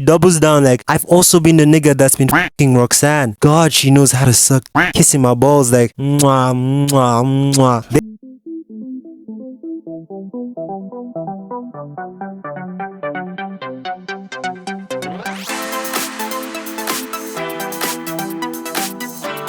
He doubles down like, I've also been the nigga that's been f***ing Roxanne. God, she knows how to suck. Kissing my balls like, mwah, mwah, mwah.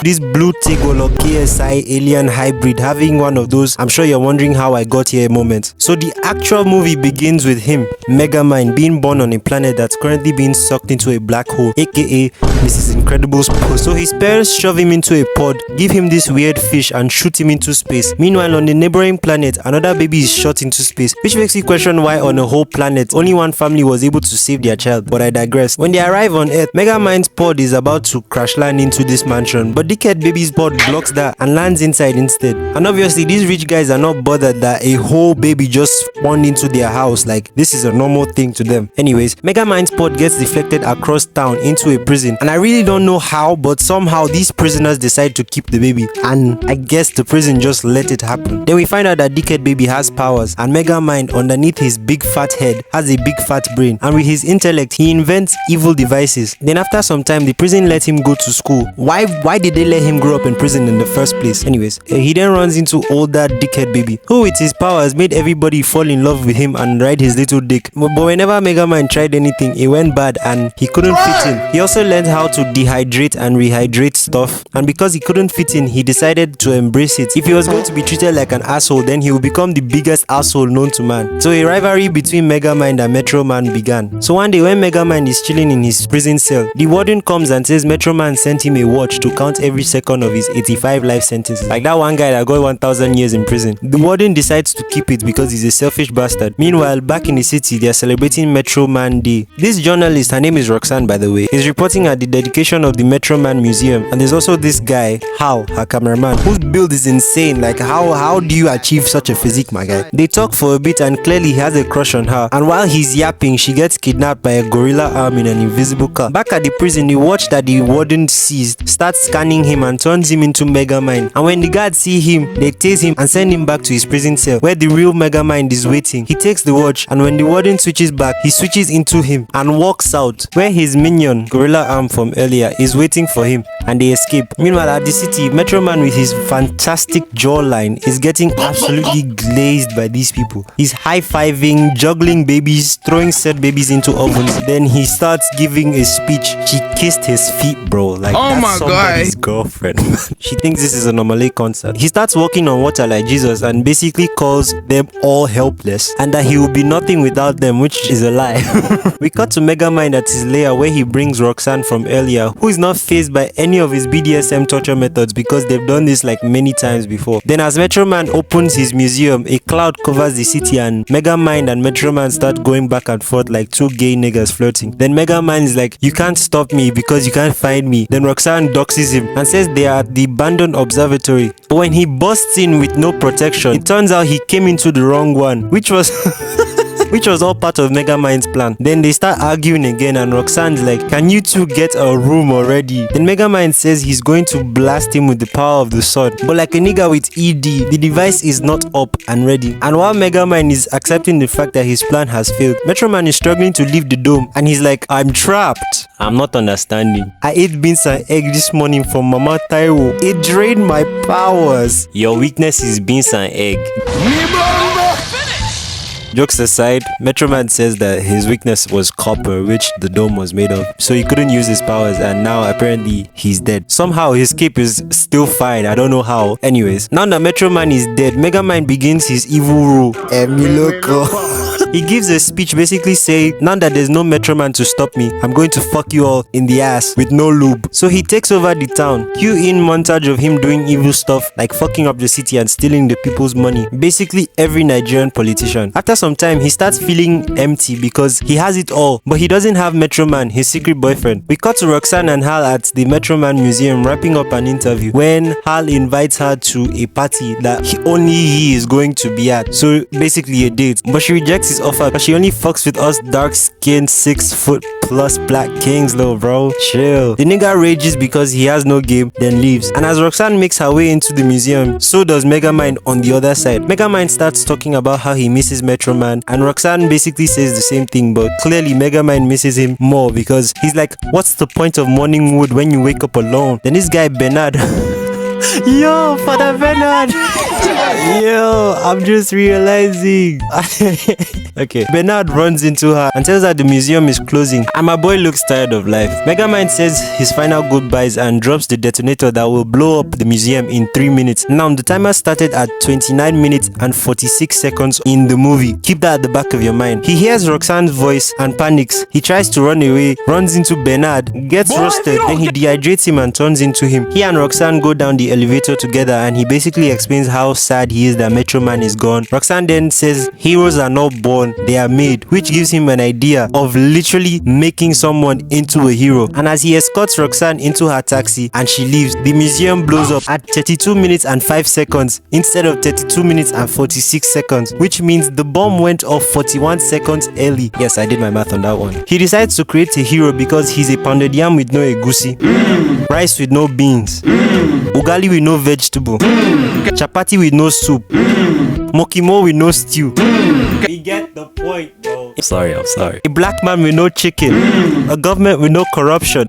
This blue Tigol or KSI alien hybrid having one of those I'm sure you're wondering how I got here moments. So the actual movie begins with him, Megamind, being born on a planet that's currently being sucked into a black hole, aka Mrs. Incredible's post. So his parents shove him into a pod, give him this weird fish and shoot him into space. Meanwhile on the neighboring planet, another baby is shot into space, which makes you question why on a whole planet only one family was able to save their child, but I digress. When they arrive on Earth, Megamind's pod is about to crash land into this mansion, but dickhead baby's pod blocks that and lands inside instead. And obviously these rich guys are not bothered that a whole baby just spawned into their house, like this is a normal thing to them. Anyways, Megamind's pod gets deflected across town into a prison, and I really don't know how, but somehow these prisoners decide to keep the baby, and I guess the prison just let it happen. Then we find out that dickhead baby has powers, and Megamind underneath his big fat head has a big fat brain, and with his intellect he invents evil devices. Then after some time the prison let him go to school. Why did they let him grow up in prison in the first place? Anyways, he then runs into older dickhead baby, who with his powers made everybody fall in love with him and ride his little dick. But whenever Megamind tried anything, it went bad and he couldn't fit in. He also learned how to dehydrate and rehydrate stuff, and because he couldn't fit in, he decided to embrace it. If he was going to be treated like an asshole, then he would become the biggest asshole known to man. So a rivalry between Megamind and Metro Man began. So one day when Megamind is chilling in his prison cell, the warden comes and says Metro Man sent him a watch to count every second of his 85 life sentences, like that one guy that got 1,000 years in prison. The warden decides to keep it because he's a selfish bastard. Meanwhile, back in the city, they are celebrating Metro Man Day. This journalist, her name is Roxanne by the way, is reporting at the dedication of the Metro Man Museum, and there's also this guy, Hal, her cameraman, whose build is insane. Like how do you achieve such a physique, my guy? They talk for a bit and clearly he has a crush on her, and while he's yapping, she gets kidnapped by a gorilla arm in an invisible car. Back at the prison, the watch that the warden seized starts scanning him and turns him into Megamind, and when the guards see him, they tase him and send him back to his prison cell where the real Megamind is waiting. He takes the watch, and when the warden switches back, he switches into him and walks out where his minion, gorilla arm from earlier, is waiting for him, and they escape. Meanwhile at the city, Metro Man with his fantastic jawline is getting absolutely glazed by these people. He's high-fiving, juggling babies, throwing said babies into ovens. Then he starts giving a speech. She kissed his feet, bro. Like, that's somebody's girlfriend. She thinks this is a Normale concert. He starts walking on water like Jesus and basically calls them all helpless and that he will be nothing without them, which is a lie. We cut to Megamind at his lair where he brings Roxanne from earlier, who is not fazed by any of his BDSM torture methods because they've done this like many times before. Then as Metro Man opens his museum, a cloud covers the city and Megamind and Metro Man start going back and forth like two gay niggas flirting. Then Megamind is like, you can't stop me because you can't find me. Then Roxanne doxes him and says they are at the abandoned observatory. But when he busts in with no protection, it turns out he came into the wrong one, which was all part of Megamind's plan. Then they start arguing again and Roxanne's like, can you two get a room already? Then Megamind says he's going to blast him with the power of the sword. But like a nigga with ED, the device is not up and ready. And while Megamind is accepting the fact that his plan has failed, Metro Man is struggling to leave the dome and he's like, I'm trapped. I'm not understanding. I ate beans and egg this morning from Mama Taiwo. It drained my powers. Your weakness is beans and egg. Jokes aside, Metro Man says that his weakness was copper, which the dome was made of, so he couldn't use his powers, and now apparently he's dead. Somehow his cape is still fine, I don't know how. Anyways, now that Metro Man is dead, Megamind begins his evil rule. He gives a speech basically saying, now that there's no Metro Man to stop me, I'm going to fuck you all in the ass with no lube. So he takes over the town. Cue in montage of him doing evil stuff like fucking up the city and stealing the people's money. Basically every Nigerian politician. After some time, he starts feeling empty because he has it all, but he doesn't have Metro Man, his secret boyfriend. We cut to Roxanne and Hal at the Metro Man Museum wrapping up an interview when Hal invites her to a party that only he is going to be at. So basically a date, but she rejects his offer, but she only fucks with us dark-skinned 6-foot-plus black kings though, bro. Chill. The nigga rages because he has no game, then leaves. And as Roxanne makes her way into the museum, so does Megamind on the other side. Megamind starts talking about how he misses Metro Man, and Roxanne basically says the same thing, but clearly Megamind misses him more because he's like, what's the point of morning wood when you wake up alone? Then this guy Bernard yo, Father Bernard. Yo, I'm just realizing. Okay, Bernard runs into her and tells her the museum is closing, and my boy looks tired of life. Megamind says his final goodbyes and drops the detonator that will blow up the museum in 3 minutes. Now, the timer started at 29 minutes and 46 seconds in the movie. Keep that at the back of your mind. He hears Roxanne's voice and panics. He tries to run away, runs into Bernard, gets roasted, then he dehydrates him and turns into him. He and Roxanne go down the elevator together, and he basically explains how sad he is that Metro Man is gone. Roxanne then says heroes are not born, they are made, which gives him an idea of literally making someone into a hero. And as he escorts Roxanne into her taxi and she leaves, the museum blows up at 32 minutes and 5 seconds instead of 32 minutes and 46 seconds, which means the bomb went off 41 seconds early. Yes, I did my math on that one. He decides to create a hero because he's a pounded yam with no egusi, rice with no beans, ugali with no vegetable, chapati with no soup, mokimo with no stew. We get the point, bro. I'm sorry. A black man with no chicken, a government with no corruption.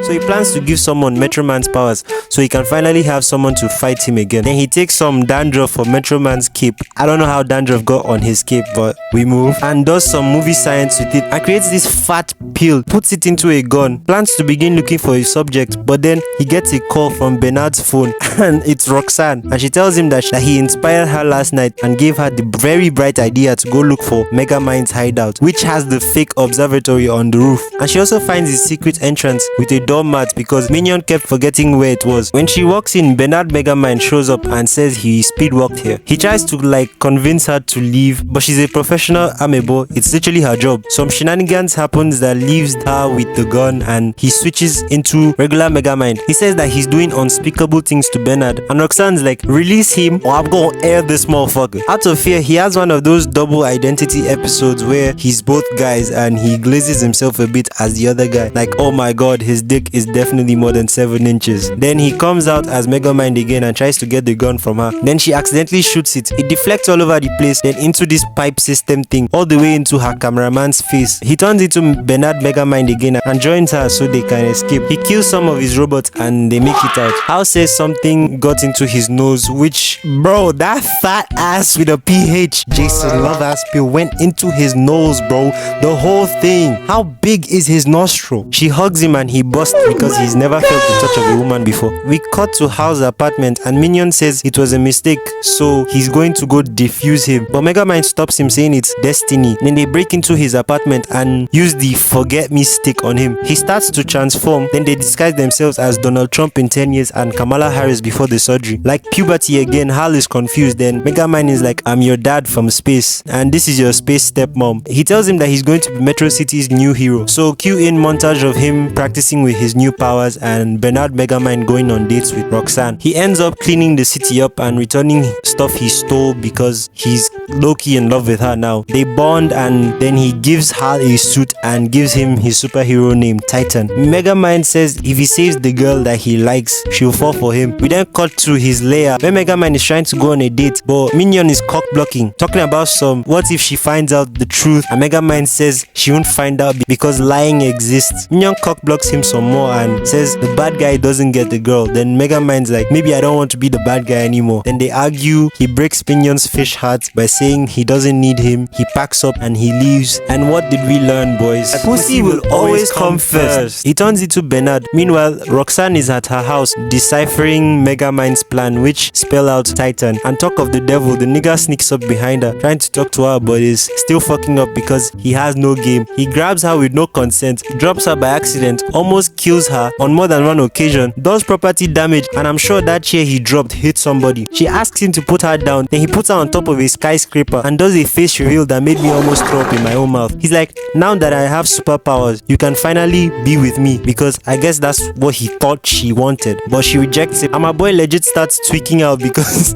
So he plans to give someone Metro Man's powers so he can finally have someone to fight him again. Then he takes some dandruff for Metro Man's cape. I don't know how dandruff got on his cape, but we move. And does some movie science with it and creates this fat pill, puts it into a gun, plans to begin looking for a subject, but then he gets a call from Bernard's phone and it's Roxanne, and she tells him that he inspired her last night and gave her the very bright idea to go look for Megamind's hideout, which has the fake observatory on the roof. And she also finds his secret entrance with a doormat because Minion kept forgetting where it was. When she walks in, Bernard Megamind shows up and says he speed walked here. He tries to convince her to leave, but she's a professional amebo. It's literally her job. Some shenanigans happens that leaves her with the gun, and he switches into regular Megamind. He says that he's doing unspeakable things to Bernard, and Roxanne's like, release him or I'm gonna air this motherfucker. Out of fear, he has one of those double identity episodes where he's both guys and he glazes himself a bit as the other guy. Like, oh my god, his dick is definitely more than 7 inches. Then he comes out as Megamind again and tries to get the gun from her. Then she accidentally shoots it. It deflects all over the place, then into this pipe system thing, all the way into her cameraman's face. He turns into Bernard Megamind again and joins her so they can escape. He kills some of his robots and they make it out. Hal says something got into his nose, which, bro, that fat ass with a PH, Jason Love ass pill went into his nose, bro. The whole thing. How big is his nostril? She hugs him and he busts because he's never felt the touch of a woman before. We cut to Hal's apartment and Minion says it was a mistake, so he's going to go defuse him. But Megamind stops him saying it's destiny. Then they break into his apartment and use the forget me stick on him. He starts to transform, then they disguise themselves as Donald Trump in 10 years and Kamala Harris before the surgery. Like puberty again, Hal is confused. Then Megamind is like, I'm your dad from space and this is your space stepmom. He tells him that he's going to be Metro City's new hero. So cue in montage of him practicing with his new powers and Bernard Megamind going on dates with Roxanne. He ends up cleaning the city up and returning stuff he stole because he's low-key in love with her now. They bond and then he gives Hal a suit and gives him his superhero name, Titan. Megamind says if he saves the girl that he likes, she'll fall for him. We then cut to his lair where Megamind is trying to go on a date, but Minion is cock blocking, talking about what if she finds out the truth, and Megamind says she won't find out because lying exists. Minion cock blocks him some more and says the bad guy doesn't get the girl. Then Megamind's like, maybe I don't want to be the bad guy anymore. Then they argue. He breaks Minion's fish heart by saying he doesn't need him. He packs up and he leaves. And what did we learn, boys? Pussy will always come first. He turns into Bernard. Meanwhile, Roxanne is at her house deciphering Megamind's plan, which spell out Titan. And talk of the devil, the nigga sneaks up behind her trying to talk to her, but is still fucking up because he has no game. He grabs her with no consent, drops her by accident, almost kills her on more than one occasion, does property damage, and I'm sure that chair he dropped hit somebody. She asks him to put her down, then he puts her on top of a skyscraper and does a face reveal that made me almost throw up in my own mouth. He's like, now that I have superpowers, you can finally be with me, because I guess that's what he thought she wanted, but she rejects it. And my boy legit starts tweaking out because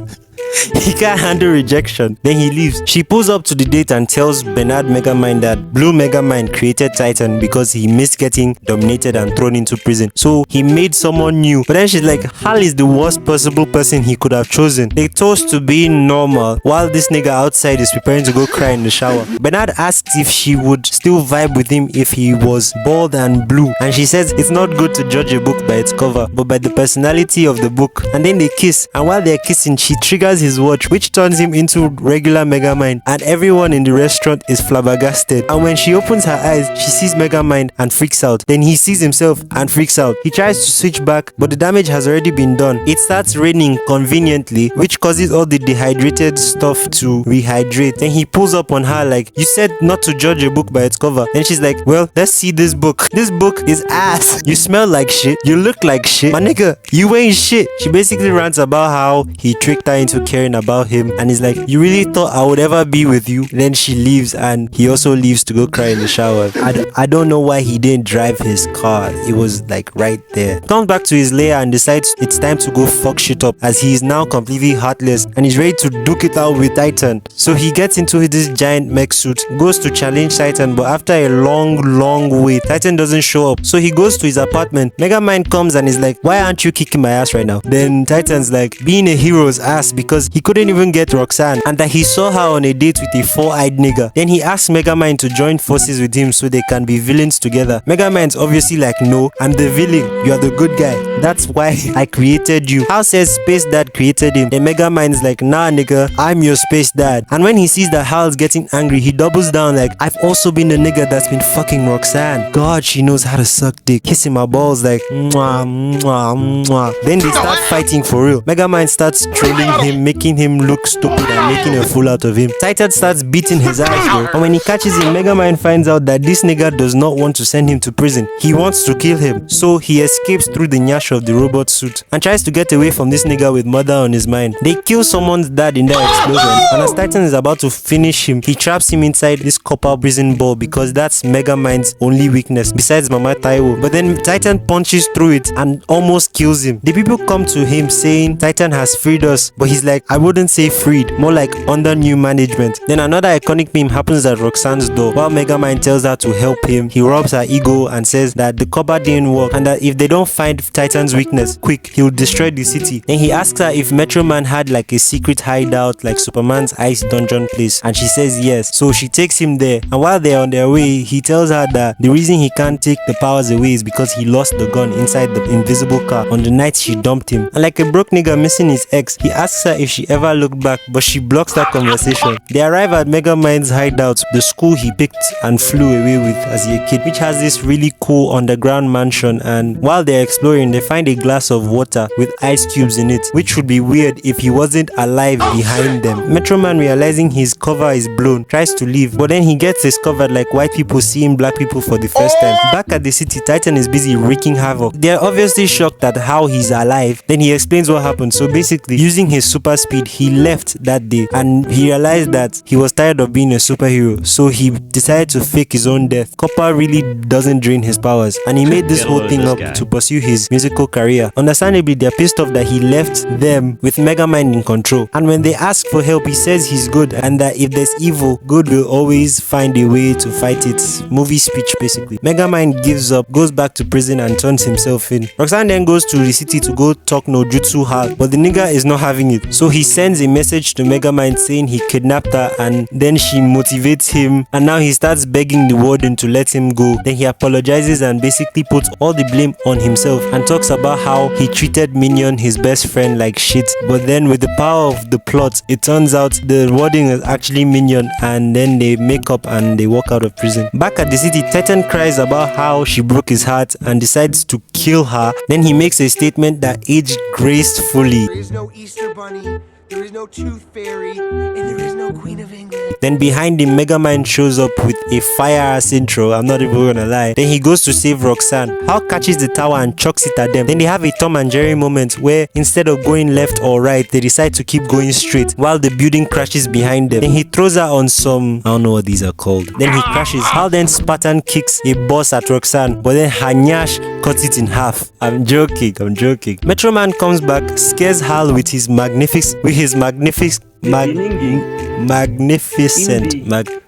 He can't handle rejection. Then he leaves. She pulls up to the date and tells Bernard Megamind that Blue Megamind created Titan because he missed getting dominated and thrown into prison. So he made someone new. But then she's like, Hal is the worst possible person he could have chosen. They toast to being normal while this nigga outside is preparing to go cry in the shower. Bernard asks if she would still vibe with him if he was bald and blue. And she says it's not good to judge a book by its cover, but by the personality of the book. And then they kiss. And while they're kissing, she triggers his watch, which turns him into regular Megamind. And everyone in the restaurant is flabbergasted. And when she opens her eyes, she sees Megamind and freaks out. Then he sees himself and freaks out. He tries to switch back, but the damage has already been done. It starts raining conveniently, which causes all the dehydrated stuff to rehydrate. Then he pulls up on her like, you said not to judge a book by its cover. Then she's like, well, let's see this book. This book is ass. You smell like shit. You look like shit. My nigga, you ain't shit. She basically rants about how he tricked her into caring about him, and he's like, you really thought I would ever be with you? Then she leaves, and he also leaves to go cry in the shower. I don't know why he didn't drive his car. It was like right there. Comes back to his lair and decides it's time to go fuck shit up, as he is now completely heartless and he's ready to duke it out with Titan. So he gets into this giant mech suit, goes to challenge Titan, but after a long wait, Titan doesn't show up. So he goes to his apartment. Megamind comes and is like, why aren't you kicking my ass right now? Then Titan's like, being a hero's ass because he couldn't even get Roxanne, and that he saw her on a date with a four-eyed nigga. Then he asks Megamind to join forces with him so they can be villains together. Megamind's obviously like, no, I'm the villain, you are the good guy. That's why I created you. Hal says Space Dad created him. Then Megamind's like, nah nigga, I'm your Space Dad. And when he sees that Hal's getting angry, he doubles down like, I've also been the nigga that's been fucking Roxanne. God, she knows how to suck dick. Kissing my balls like, mwah, mwah, mwah. Then they start fighting for real. Megamind starts trolling him, making him look stupid and making a fool out of him. Titan starts beating his ass though. And when he catches him, Megamind finds out that this nigga does not want to send him to prison. He wants to kill him. So he escapes through the nyash of the robot suit and tries to get away from this nigga with murder on his mind. They kill someone's dad in that explosion, and as Titan is about to finish him, he traps him inside this copper prison ball because that's Megamind's only weakness besides Mama Taiwo. But then Titan punches through it and almost kills him. The people come to him saying Titan has freed us, but he's like, I wouldn't say freed, more like under new management. Then another iconic meme happens at Roxanne's door. While Megamind tells her to help him, he rubs her ego and says that the copper didn't work and that if they don't find Titan's weakness quick, he'll destroy the city. Then he asks her if Metro Man had like a secret hideout like Superman's ice dungeon place, and she says yes. So she takes him there, and while they're on their way, he tells her that the reason he can't take the powers away is because he lost the gun inside the invisible car on the night she dumped him. And like a broke nigga missing his ex, he asks her if she ever looked back, but she blocks that conversation. They arrive at Megamind's hideout, the school he picked and flew away with as a kid, which has this really cool underground mansion. And while they're exploring, they find a glass of water with ice cubes in it, which would be weird if he wasn't alive behind them. Metro Man, realizing his cover is blown, tries to leave, but then he gets discovered like white people seeing black people for the first time. Back at the city, Titan is busy wreaking havoc. They're obviously shocked at how he's alive. Then he explains what happened. So basically, using his super speed, he left that day and he realized that he was tired of being a superhero, so he decided to fake his own death. Copper really doesn't drain his powers, and he made this whole thing up to pursue his musical career. Understandably, they're pissed off that he left them with Megamind in control, and when they ask for help, he says he's good and that if there's evil, good will always find a way to fight it. Movie speech basically. Megamind gives up, goes back to prison and turns himself in. Roxanne then goes to the city to go talk no jutsu Hal, but the nigga is not having it. So he sends a message to Megamind saying he kidnapped her, and then she motivates him, and now he starts begging the warden to let him go. Then he apologizes and basically puts all the blame on himself and talks about how he treated Minion, his best friend, like shit. But then with the power of the plot, it turns out the warden is actually Minion, and then they make up and they walk out of prison. Back at the city, Titan cries about how she broke his heart and decides to kill her. Then he makes a statement that aged gracefully. There is no Easter Bunny, there is no Tooth Fairy, and there is no Queen of England. Then behind him, Megamind shows up with a fire-ass intro, I'm not even gonna lie. Then he goes to save Roxanne. Hal catches the tower and chucks it at them. Then they have a Tom and Jerry moment where instead of going left or right, they decide to keep going straight while the building crashes behind them. Then he throws her on some, I don't know what these are called. Then he crashes. Hal then Spartan kicks a boss at Roxanne, but then Hanyash cuts it in half. I'm joking. Metro Man comes back, scares Hal with his magnificent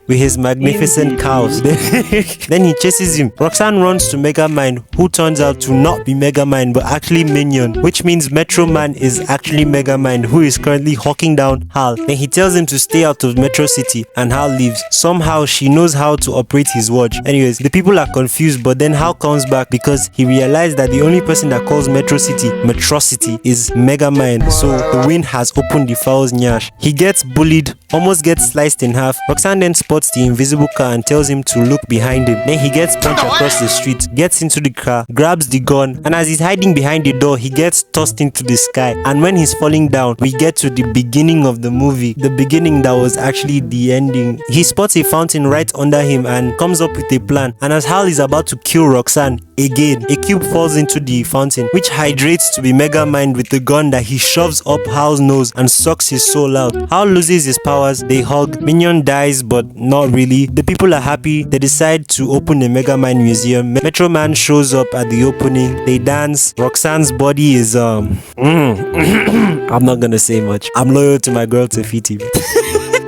with his magnificent cows. Then he chases him. Roxanne runs to Megamind, who turns out to not be Megamind but actually Minion, which means Metro Man is actually Megamind, who is currently hawking down Hal. Then he tells him to stay out of Metro City, and Hal leaves. Somehow she knows how to operate his watch. Anyways, the people are confused, but then Hal comes back because he realized that the only person that calls Metro City Metrocity is Megamind, so the wind has opened the fowl's nyash. He gets bullied, almost gets sliced in half. Roxanne then spots the invisible car and tells him to look behind him. Then he gets punched across the street, gets into the car, grabs the gun, and as he's hiding behind the door, he gets tossed into the sky. And when he's falling down, we get to the beginning of the movie, the beginning that was actually the ending. He spots a fountain right under him and comes up with a plan. And as Hal is about to kill Roxanne again, a cube falls into the fountain, which hydrates to be Megamind with the gun that he shoves up Hal's nose and sucks his soul out. Hal loses his powers, they hug, Minion dies but not really. The people are happy, they decide to open a Megamind museum. Metro Man shows up at the opening, they dance. Roxanne's body is I'm not gonna say much. I'm loyal to my girl Tefiti.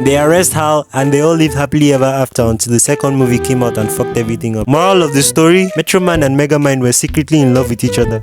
They arrest Hal and they all live happily ever after until the second movie came out and fucked everything up. Moral of the story, Metro Man and Megamind were secretly in love with each other.